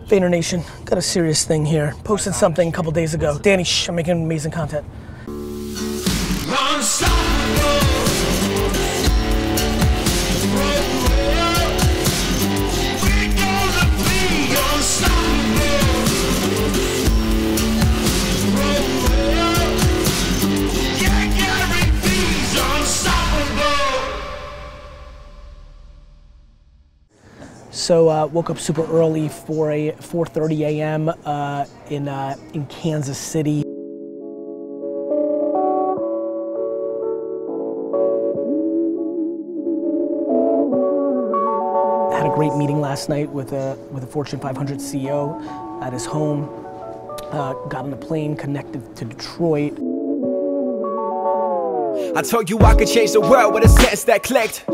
Vayner Nation, got a serious thing here. Posted something a couple days ago. Danny, shh, I'm making amazing content. So woke up super early for a 4:30 a.m. In Kansas City. Had a great meeting last night with a Fortune 500 CEO at his home. Got on a plane, connected to Detroit. I told you I could change the world with a sentence that clicked.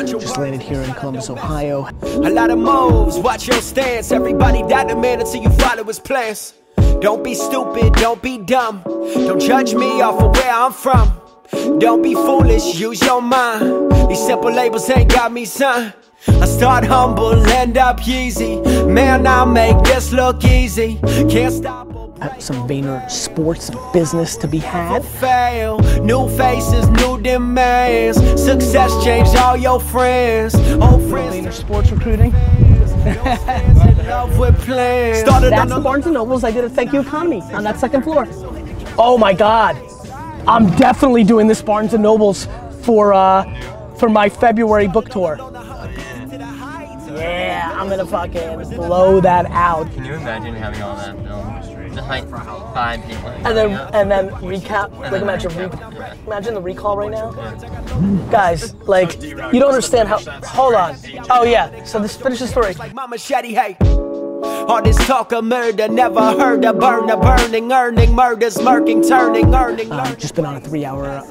Just landed here in Columbus, Ohio. A lot of moves, watch your stance. Everybody died the man until you follow his plans. Don't be stupid, don't be dumb. Don't judge me off of where I'm from. Don't be foolish, use your mind. These simple labels ain't got me, son. I start humble, end up Yeezy. Man, I'll make this look easy. Can't stop. Some Vayner sports business to be had. Fail, new faces, new demands. Success changed all your friends. Old friends. Vayner sports recruiting. That's the Barnes & Nobles I did at Thank You Economy on that second floor. Oh my God, I'm definitely doing this Barnes & Nobles for my February book tour. Yeah, I'm gonna fucking blow that out. Can you imagine having all that film? Just like 5 people. And then recap. Like imagine the recall right now. Guys, like you don't understand how. Hold on. Oh yeah. So this finish the story. Like my machete, hey. All this talk of murder, never heard of burning, earning, murders, murking, turning, earning. Just been on a 3-hour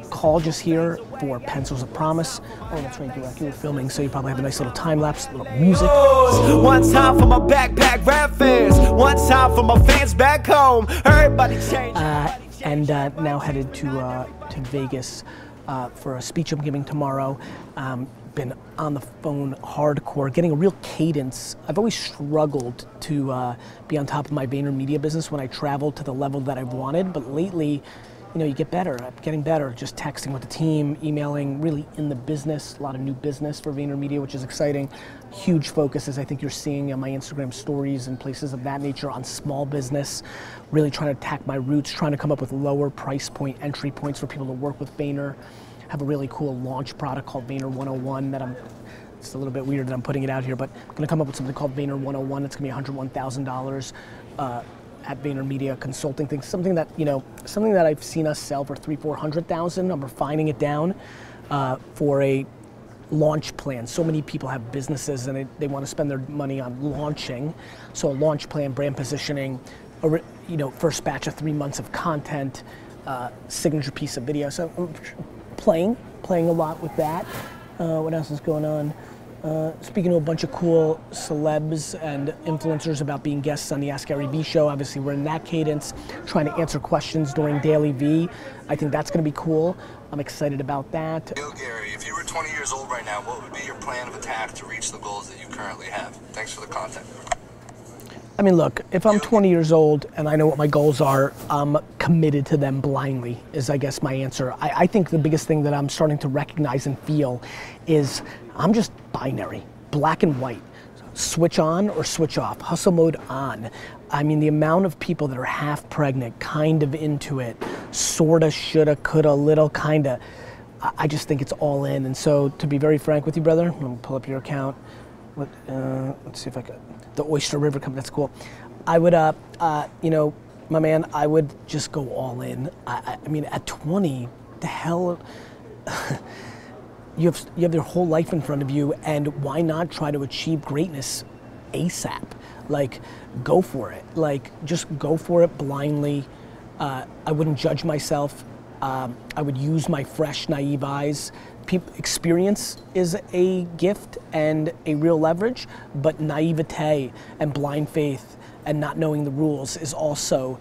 call just here for Pencils of Promise. Oh, that's right, you were filming, so you probably have a nice little time lapse, little music. One time for my backpack rap fans, one time for my fans back home. Everybody change. And now headed to Vegas for a speech I'm giving tomorrow. Been on the phone hardcore, getting a real cadence. I've always struggled to be on top of my VaynerMedia business when I travel to the level that I wanted, but lately, you know, you get better. I'm getting better, just texting with the team, emailing, really in the business, a lot of new business for VaynerMedia, which is exciting. Huge focus, as I think you're seeing on my Instagram stories and places of that nature, on small business, really trying to attack my roots, trying to come up with lower price point entry points for people to work with Vayner. Have a really cool launch product called Vayner 101 that it's a little bit weird that I'm putting it out here, but I'm gonna come up with something called Vayner 101. It's gonna be $101,000 at VaynerMedia consulting things. Something that, you know, something that I've seen us sell for $300,000-400,000. I'm refining it down for a launch plan. So many people have businesses and they want to spend their money on launching. So a launch plan, brand positioning, you know, first batch of 3 months of content, signature piece of video. So I'm playing a lot with that. What else is going on? Speaking to a bunch of cool celebs and influencers about being guests on the Ask GaryVee show. Obviously we're in that cadence, trying to answer questions during DailyVee. I think that's gonna be cool. I'm excited about that. Yo Gary, if you were 20 years old right now, what would be your plan of attack to reach the goals that you currently have? Thanks for the content. I mean, look, if I'm 20 years old and I know what my goals are, I'm committed to them blindly, is I guess my answer. I think the biggest thing that I'm starting to recognize and feel is I'm just binary, black and white. Switch on or switch off, hustle mode on. I mean, the amount of people that are half pregnant, kind of into it, sorta, shoulda, coulda, little, kinda. I just think it's all in. And so, to be very frank with you, brother, I'm gonna pull up your account. Let's see if I could. The Oyster River Company, that's cool. I would, you know, my man, I would just go all in. I mean, at 20, the hell, you have your whole life in front of you, and why not try to achieve greatness ASAP? Like, go for it. Like, just go for it blindly. I wouldn't judge myself. I would use my fresh, naive eyes. Experience is a gift and a real leverage, but naivete and blind faith and not knowing the rules is also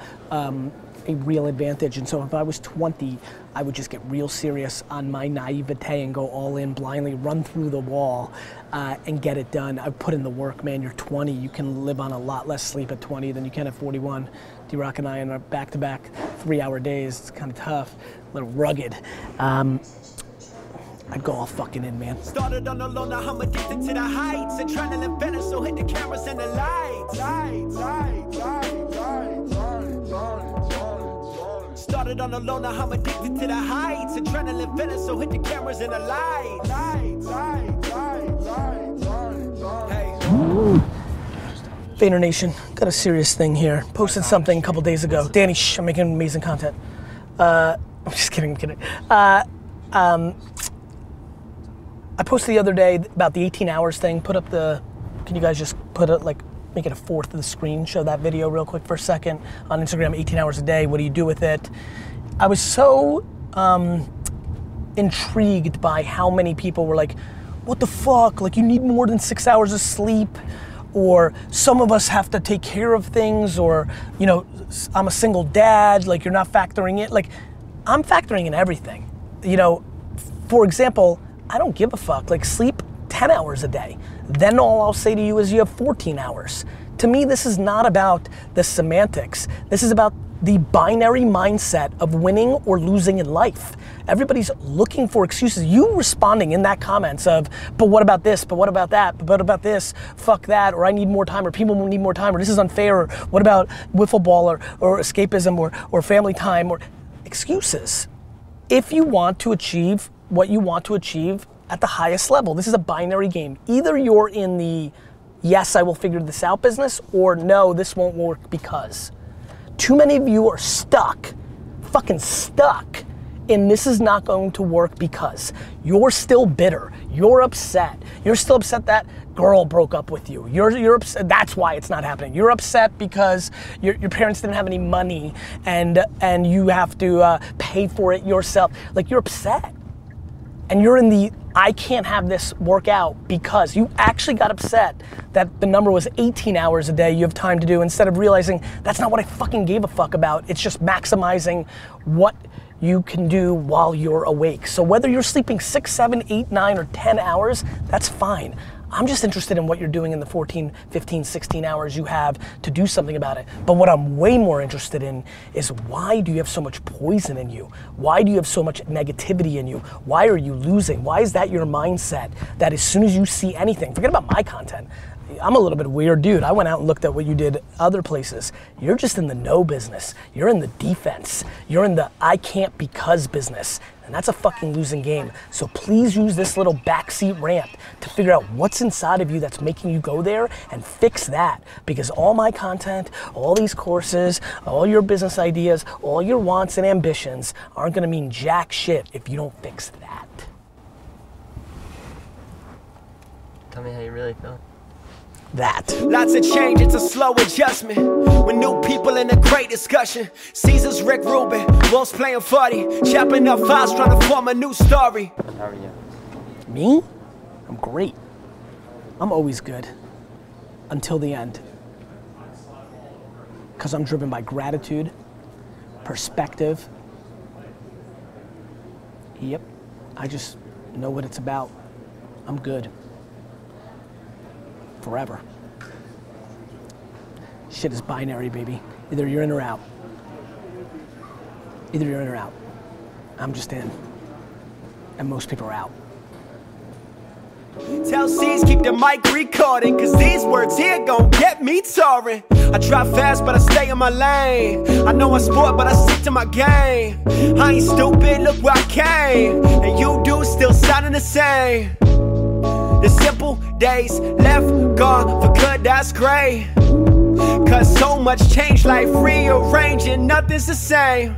a real advantage. And so if I was 20, I would just get real serious on my naivete and go all in blindly, run through the wall and get it done. I put in the work, man. You're 20, you can live on a lot less sleep at 20 than you can at 41. D-Rock and I on our back-to-back 3-hour days, it's kind of tough, a little rugged. I'd go all fucking in, man. Started on the low, now I'm addicted to the heights. Adrenaline better, so hit the cameras and the lights. Started on the low, now I'm addicted to the heights. Adrenaline better, so hit the cameras and the lights. Hey. Vayner Nation, got a serious thing here. Posted something a couple days ago. Danny, shh, I'm making amazing content. I'm just kidding, I'm kidding. I posted the other day about the 18 hours thing. Put up the, can you guys just put it like, make it a fourth of the screen, show that video real quick for a second. On Instagram, 18 hours a day, what do you do with it? I was so intrigued by how many people were like, what the fuck, like you need more than 6 hours of sleep, or some of us have to take care of things, or you know, I'm a single dad, like you're not factoring it. Like, I'm factoring in everything. You know, for example, I don't give a fuck, like sleep 10 hours a day. Then all I'll say to you is you have 14 hours. To me, this is not about the semantics. This is about the binary mindset of winning or losing in life. Everybody's looking for excuses. You responding in that comments of, but what about this, but what about that, but what about this, fuck that, or I need more time, or people need more time, or this is unfair, or what about wiffle ball, or escapism, or family time, or excuses. If you want to achieve what you want to achieve at the highest level, this is a binary game. Either you're in the, yes, I will figure this out business, or no, this won't work because. Too many of you are stuck, fucking stuck, in this is not going to work because. You're still bitter, you're upset. You're still upset that girl broke up with you. You're upset, that's why it's not happening. You're upset because your parents didn't have any money and you have to pay for it yourself. Like, you're upset. And you're in the, I can't have this work out because you actually got upset that the number was 18 hours a day you have time to do, instead of realizing that's not what I fucking gave a fuck about. It's just maximizing what you can do while you're awake. So whether you're sleeping 6, 7, 8, 9, or 10 hours, that's fine. I'm just interested in what you're doing in the 14, 15, 16 hours you have to do something about it. But what I'm way more interested in is, why do you have so much poison in you? Why do you have so much negativity in you? Why are you losing? Why is that your mindset, that as soon as you see anything, forget about my content, I'm a little bit weird dude. I went out and looked at what you did other places. You're just in the no business. You're in the defense. You're in the I can't because business. And that's a fucking losing game. So please use this little backseat rant to figure out what's inside of you that's making you go there, and fix that. Because all my content, all these courses, all your business ideas, all your wants and ambitions aren't gonna mean jack shit if you don't fix that. Tell me how you really feel. That. Lots of change, it's a slow adjustment. With new people in a great discussion. Caesar's Rick Rubin, Wolf's playing 40. Chopping up files, trying to form a new story. How are you? Me? I'm great. I'm always good. Until the end. Because I'm driven by gratitude, perspective. Yep. I just know what it's about. I'm good. Forever. Shit is binary, baby. Either you're in or out. Either you're in or out. I'm just in. And most people are out. Tell C's keep the mic recording, cause these words here gon' get me touring. I drive fast but I stay in my lane. I know I sport but I stick to my game. I ain't stupid, look where I came. And you do still sounding the same. The simple days left gone for good, that's great. Cause so much change, life rearranging, nothing's the same.